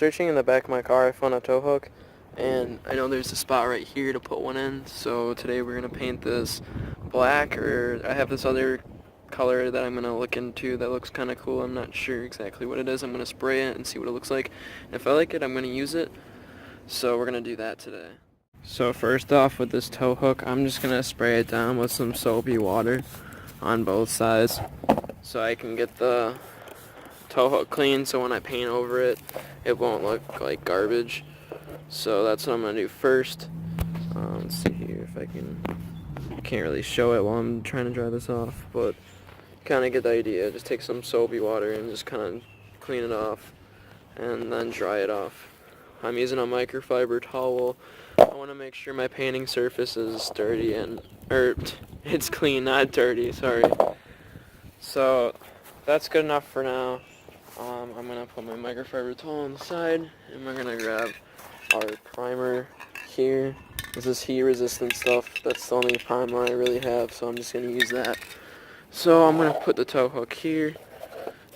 searching in the back of my car, I found a tow hook, and I know there's a spot right here to put one in, so today we're going to paint this black, or I have this other color that I'm going to look into that looks kind of cool. I'm not sure exactly what it is. I'm going to spray it and see what it looks like. And if I like it, I'm going to use it, so we're going to do that today. So first off, with this tow hook, I'm just going to spray it down with some soapy water on both sides so I can get the tow hook clean, so when I paint over it, it won't look like garbage. So that's what I'm going to do first. Let's see here if I can't really show it while I'm trying to dry this off, but kind of get the idea. Just take some soapy water and just kind of clean it off and then dry it off. I'm using a microfiber towel. I want to make sure my painting surface is dirty it's clean, not dirty, sorry. So that's good enough for now. I'm going to put my microfiber towel on the side, and we're going to grab our primer here. This is heat resistant stuff. That's the only primer I really have, so I'm just going to use that. So I'm going to put the tow hook here,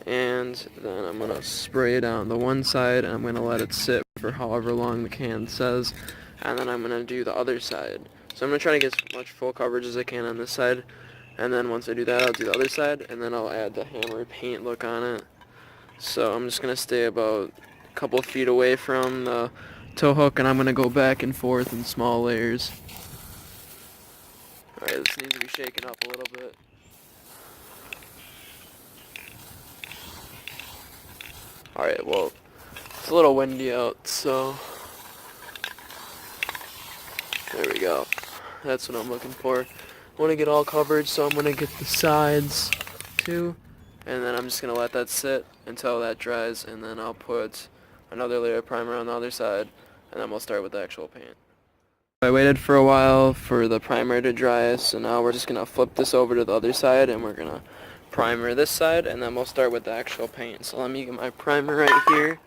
and then I'm going to spray it on the one side, and I'm going to let it sit for however long the can says, and then I'm going to do the other side. So I'm going to try to get as much full coverage as I can on this side, and then once I do that, I'll do the other side, and then I'll add the hammer paint look on it. So I'm just going to stay about a couple feet away from the tow hook, and I'm going to go back and forth in small layers. Alright, this needs to be shaken up a little bit. Alright, well, it's a little windy out, so there we go. That's what I'm looking for. I want to get all coverage, so I'm going to get the sides too. And then I'm just going to let that sit until that dries, and then I'll put another layer of primer on the other side, and then we'll start with the actual paint. I waited for a while for the primer to dry, so now we're just going to flip this over to the other side, and we're going to primer this side, and then we'll start with the actual paint. So let me get my primer right here.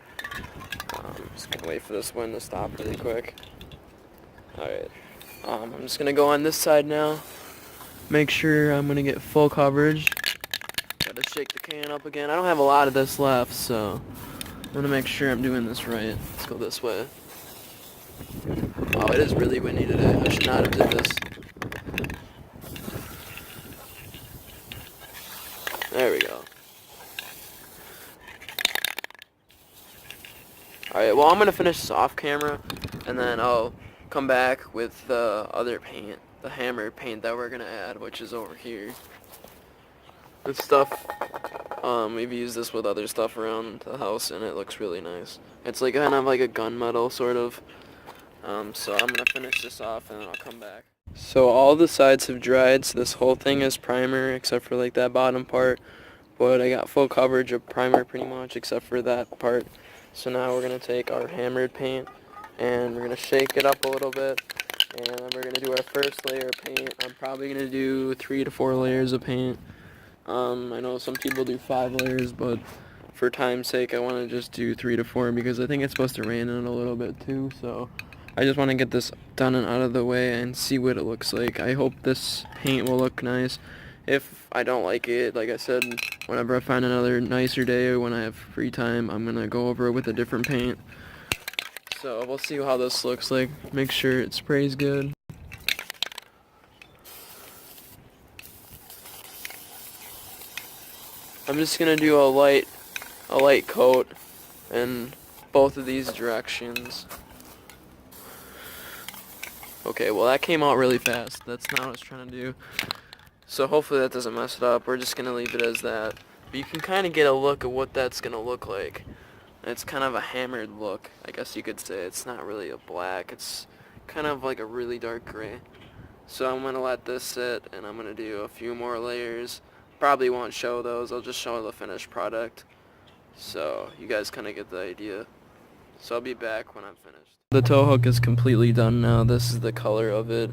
I'm just going to wait for this wind to stop really quick. Alright, I'm just going to go on this side now. Make sure I'm going to get full coverage. Gotta shake the can up again. I don't have a lot of this left, so I'm gonna make sure I'm doing this right. Let's go this way. Oh, it is really windy today. I should not have did this. There we go. Alright, well, I'm gonna finish this off camera, and then I'll come back with the other paint, the hammer paint that we're gonna add, which is over here. This stuff, we've used this with other stuff around the house, and it looks really nice. It's like kind of like a gunmetal, sort of. So I'm going to finish this off, and then I'll come back. So all the sides have dried, so this whole thing is primer, except for like that bottom part. But I got full coverage of primer pretty much, except for that part. So now we're going to take our hammered paint, and we're going to shake it up a little bit. And then we're going to do our first layer of paint. I'm probably going to do 3 to 4 layers of paint. I know some people do 5 layers, but for time's sake, I want to just do 3 to 4 because I think it's supposed to rain in it a little bit too. So I just want to get this done and out of the way and see what it looks like. I hope this paint will look nice. If I don't like it, like I said, whenever I find another nicer day or when I have free time, I'm going to go over it with a different paint. So we'll see how this looks like. Make sure it sprays good. I'm just gonna do a light coat in both of these directions. Okay, well that came out really fast. That's not what I was trying to do. So hopefully that doesn't mess it up. We're just gonna leave it as that. But you can kind of get a look at what that's gonna look like. It's kind of a hammered look, I guess you could say. It's not really a black. It's kind of like a really dark gray. So I'm gonna let this sit, and I'm gonna do a few more layers. Probably won't show those, I'll just show the finished product. So you guys kind of get the idea. So I'll be back when I'm finished. The tow hook is completely done now. This is the color of it.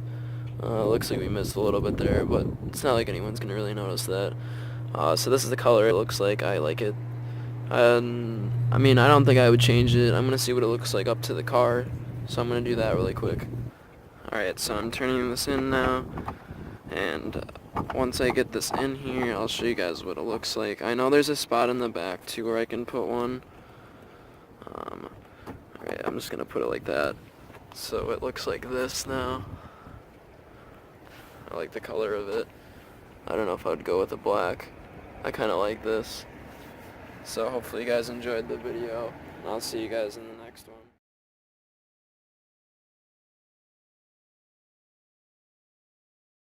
Looks like we missed a little bit there, but it's not like anyone's gonna really notice that. So this is the color it looks like. I like it. I mean, I don't think I would change it. I'm gonna see what it looks like up to the car, so I'm gonna do that really quick. Alright, so I'm turning this in now, and once I get this in here, I'll show you guys what it looks like. I know there's a spot in the back too where I can put one. Alright, I'm just gonna put it like that. So it looks like this now. I like the color of it. I don't know if I would go with the black. I kind of like this. So hopefully you guys enjoyed the video. I'll see you guys in